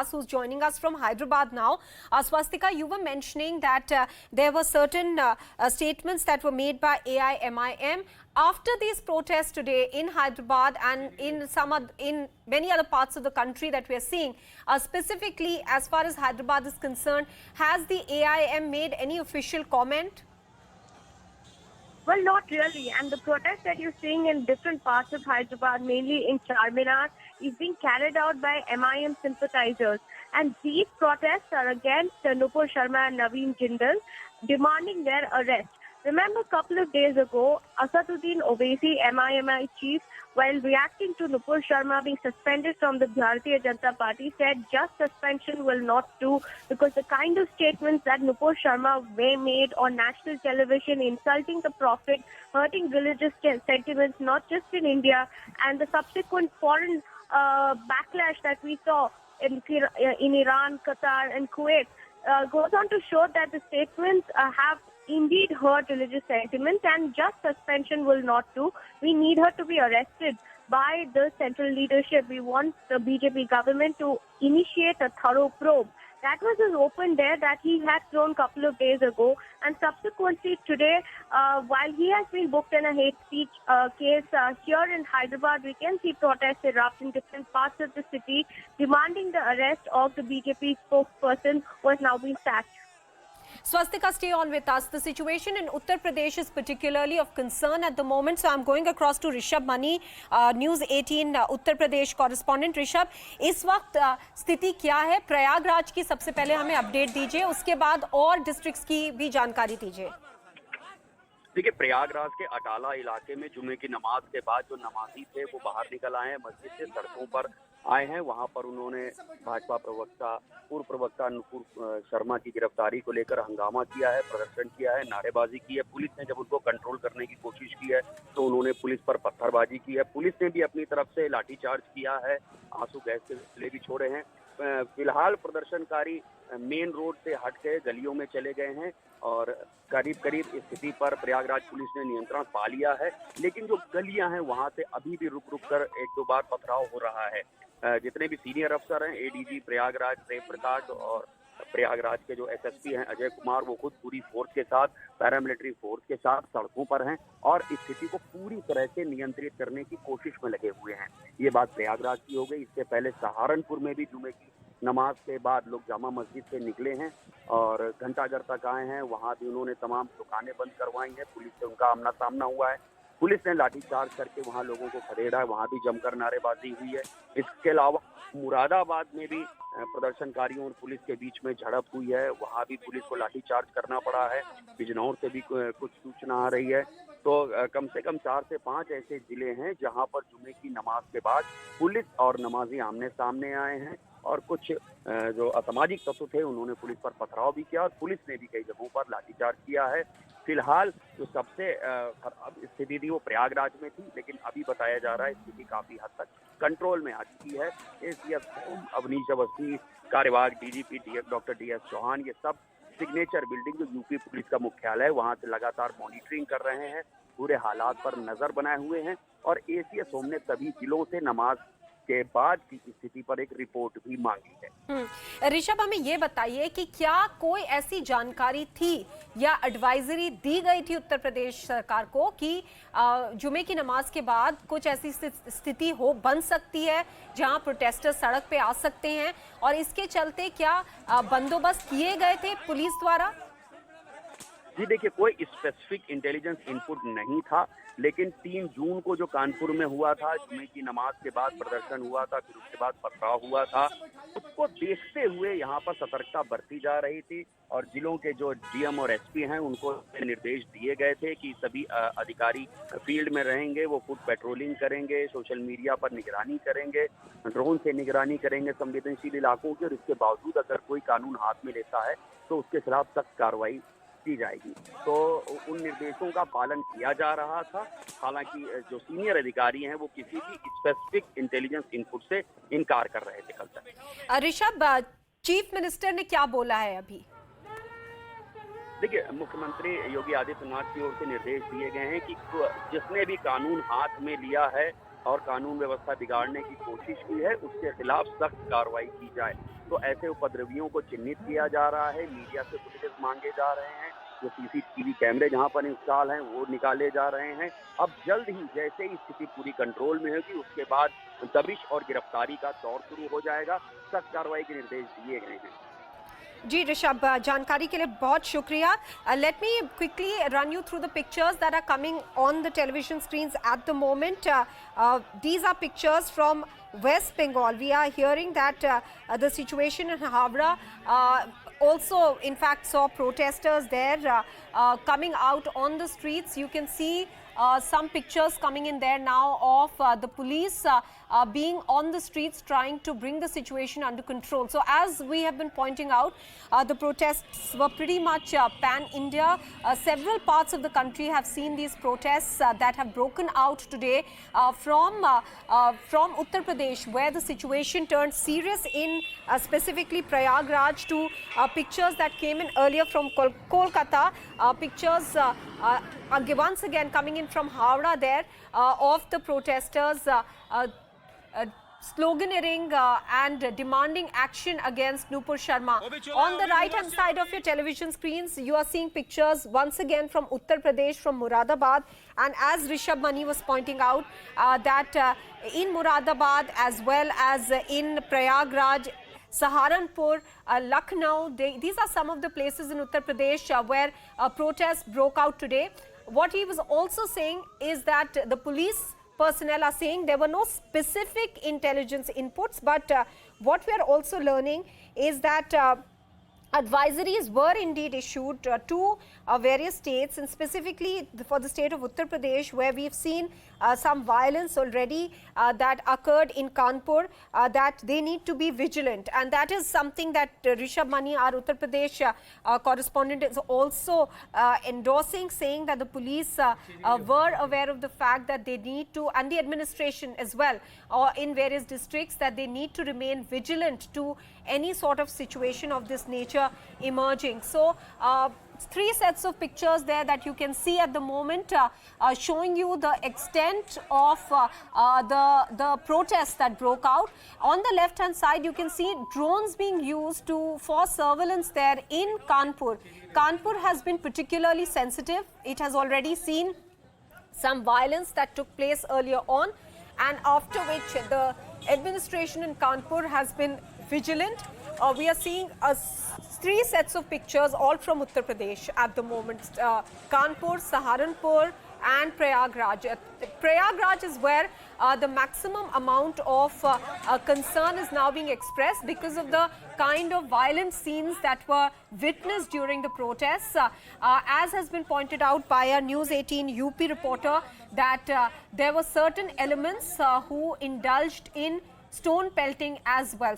who's joining us from Hyderabad now. Swastika, you were mentioning that there were certain statements that were made by AIMIM after these protests today in Hyderabad and in many other parts of the country that we are seeing. Specifically, as far as Hyderabad is concerned, has the AIM made any official comment? Well, not really. And the protest that you're seeing in different parts of Hyderabad, mainly in Charminar, is being carried out by MIM sympathizers. And these protests are against Nupur Sharma and Naveen Jindal, demanding their arrest. Remember, a couple of days ago, Asaduddin Owaisi, MIMI chief, while reacting to Nupur Sharma being suspended from the Bharatiya Janata Party, said just suspension will not do because the kind of statements that Nupur Sharma made on national television, insulting the Prophet, hurting religious sentiments, not just in India, and the subsequent foreign backlash that we saw in Iran, Qatar, and Kuwait, goes on to show that the statements have indeed hurt religious sentiments, and just suspension will not do. We need her to be arrested by the central leadership. We want the BJP government to initiate a thorough probe. That was his open dare that he had thrown a couple of days ago, and subsequently today, while he has been booked in a hate speech case here in Hyderabad, we can see protests erupt in different parts of the city, demanding the arrest of the BJP spokesperson who has now been sacked. Swastika, stay on with us. The situation in Uttar Pradesh is particularly of concern at the moment. So I'm going across to Rishabh Mani, News 18 Uttar Pradesh correspondent. Rishabh, इस वक्त स्थिति क्या है? प्रयागराज की सबसे पहले हमें update दीजिए, उसके बाद और डिस्ट्रिक्ट्स की भी जानकारी दीजिए। देखिए, प्रयागराज के अटाला इलाके में जुमे की नमाज के बाद जो नमाजी थे वो बाहर निकल आए हैं, मस्जिद से सड़कों पर आए हैं। वहां पर उन्होंने भाजपा पूर्व प्रवक्ता नुपुर शर्मा की गिरफ्तारी को लेकर हंगामा किया है, प्रदर्शन किया है, नारेबाजी की है। पुलिस ने जब उनको कंट्रोल करने की कोशिश की है तो उन्होंने पुलिस पर पत्थरबाजी की है। पुलिस ने भी अपनी तरफ से लाठीचार्ज किया है, आंसू गैस के गोले भी छोड़े हैं। फिलहाल प्रदर्शनकारी मेन रोड से हट के गलियों में चले गए हैं और करीब करीब स्थिति पर प्रयागराज पुलिस ने नियंत्रण पा लिया है, लेकिन जो गलियां हैं वहां से अभी भी रुक कर एक दो बार पथराव हो रहा है। जितने भी सीनियर अफसर हैं, एडीजी प्रयागराज प्रेम प्रकाश और प्रयागराज के जो एसएसपी हैं अजय कुमार, वो खुद पूरी फोर्स के साथ, पैरामिलिट्री फोर्स के साथ सड़कों पर हैं और स्थिति को पूरी तरह से नियंत्रित करने की कोशिश में लगे हुए हैं। ये बात प्रयागराज की हो गई। इससे पहले सहारनपुर में भी जुमे की नमाज के बाद लोग जामा मस्जिद से निकले हैं और घंटाघर तक आए हैं। वहां भी उन्होंने तमाम दुकानें बंद करवाई हैं। पुलिस से उनका आमना सामना हुआ है। पुलिस ने लाठीचार्ज करके वहां लोगों को खदेड़ा है, वहां भी जमकर नारेबाजी हुई है। इसके अलावा मुरादाबाद में भी प्रदर्शनकारियों और पुलिस के बीच में झड़प हुई है, वहां भी पुलिस को लाठीचार्ज करना पड़ा है। बिजनौर से भी कुछ सूचना आ रही है। तो कम से कम 4 से 5 ऐसे जिले हैं जहां पर जुमे की नमाज के बाद पुलिस और नमाजी आमने सामने आए हैं और कुछ जो असामाजिक तत्व थे उन्होंने पुलिस पर पथराव भी किया और पुलिस ने भी कई जगहों पर लाठीचार्ज किया है। फिलहाल जो सबसे खराब स्थिति थी वो प्रयागराज में थी, लेकिन अभी बताया जा रहा है स्थिति काफी हद तक कंट्रोल में आ चुकी है। एसीएस अवनीश अवस्थी, कार्यवाहक डीजीपी डॉक्टर डीएस चौहान, ये सब सिग्नेचर बिल्डिंग जो यूपी पुलिस का मुख्यालय है वहां से लगातार मॉनिटरिंग कर रहे हैं, पूरे हालात पर नजर बनाए हुए हैं और एसीएस होम ने सभी जिलों से नमाज के बाद की स्थिति पर एक रिपोर्ट भी मांगी है। ऋषभ, हमें ये बताइए कि क्या कोई ऐसी जानकारी थी या एडवाइजरी दी गई थी उत्तर प्रदेश सरकार को कि जुमे की नमाज के बाद कुछ ऐसी स्थिति बन सकती है जहां प्रोटेस्टर्स सड़क पे आ सकते हैं और इसके चलते क्या बंदोबस्त किए गए थे पुलिस द्वारा? जी देखिए, कोई स्पेसिफिक इंटेलिजेंस इनपुट नहीं था, लेकिन 3 जून को जो कानपुर में हुआ था, जुमे की नमाज के बाद प्रदर्शन हुआ था, फिर उसके बाद पथराव हुआ था, उसको देखते हुए यहाँ पर सतर्कता बरती जा रही थी और जिलों के जो डीएम और एसपी हैं उनको निर्देश दिए गए थे कि सभी अधिकारी फील्ड में रहेंगे, वो खुद पेट्रोलिंग करेंगे, सोशल मीडिया पर निगरानी करेंगे, ड्रोन से निगरानी करेंगे संवेदनशील इलाकों की, और इसके बावजूद अगर कोई कानून हाथ में लेता है तो उसके खिलाफ सख्त कार्रवाई की जाएगी। तो उन निर्देशों का पालन किया जा रहा था। हालांकि जो सीनियर अधिकारी हैं वो किसी भी स्पेसिफिक इंटेलिजेंस इनपुट से इनकार कर रहे थे कल तक। ऋषभ, चीफ मिनिस्टर ने क्या बोला है अभी? देखिए, मुख्यमंत्री योगी आदित्यनाथ की ओर से निर्देश दिए गए हैं कि जिसने भी कानून हाथ में लिया है और कानून व्यवस्था बिगाड़ने की कोशिश की है उसके खिलाफ सख्त कार्रवाई की जाए। तो ऐसे उपद्रवियों को चिन्हित किया जा रहा है, मीडिया से फुटेजेस मांगे जा रहे हैं, जो सीसीटीवी कैमरे जहां पर इंस्टॉल हैं वो निकाले जा रहे हैं। अब जल्द ही जैसे ही स्थिति पूरी कंट्रोल में होगी उसके बाद दबिश और गिरफ्तारी का दौर शुरू हो जाएगा। सख्त कार्रवाई के निर्देश दिए गए हैं। जी ऋषभ, जानकारी के लिए बहुत शुक्रिया। Let me quickly run you through the pictures that are coming on the television screens at the moment. These are pictures from West Bengal. We are hearing that the situation in Howrah also in fact saw protesters there coming out on the streets. You can see some pictures coming in there now of the police being on the streets trying to bring the situation under control. So as we have been pointing out, the protests were pretty much pan-India. Several parts of the country have seen these protests that have broken out today from Uttar Pradesh, where the situation turned serious in specifically Prayagraj, to pictures that came in earlier from Kolkata, pictures once again coming in from Howrah there of the protesters sloganeering and demanding action against Nupur Sharma. On the right hand side of your television screens, you are seeing pictures once again from Uttar Pradesh, from Moradabad. And as Rishabh Mani was pointing out, that in Moradabad as well as in Prayagraj, Saharanpur, Lucknow, these are some of the places in Uttar Pradesh where protests broke out today. What he was also saying is that the police personnel are saying there were no specific intelligence inputs, but what we are also learning is that advisories were indeed issued to various states, and specifically for the state of Uttar Pradesh, where we've seen some violence already that occurred in Kanpur, that they need to be vigilant. And that is something that Rishabh Mani, our Uttar Pradesh correspondent, is also endorsing, saying that the police were aware of the fact that they need to, and the administration as well, in various districts, that they need to remain vigilant to any sort of situation of this nature emerging. So, three sets of pictures there that you can see at the moment, showing you the extent of the protests that broke out. On the left hand side, you can see drones being used for surveillance there in Kanpur. Kanpur has been particularly sensitive. It has already seen some violence that took place earlier on, and after which the administration in Kanpur has been vigilant. We are seeing three sets of pictures, all from Uttar Pradesh at the moment. Kanpur, Saharanpur and Prayagraj. Prayagraj is where the maximum amount of concern is now being expressed because of the kind of violent scenes that were witnessed during the protests. As has been pointed out by a News 18 UP reporter, that there were certain elements who indulged in stone pelting as well.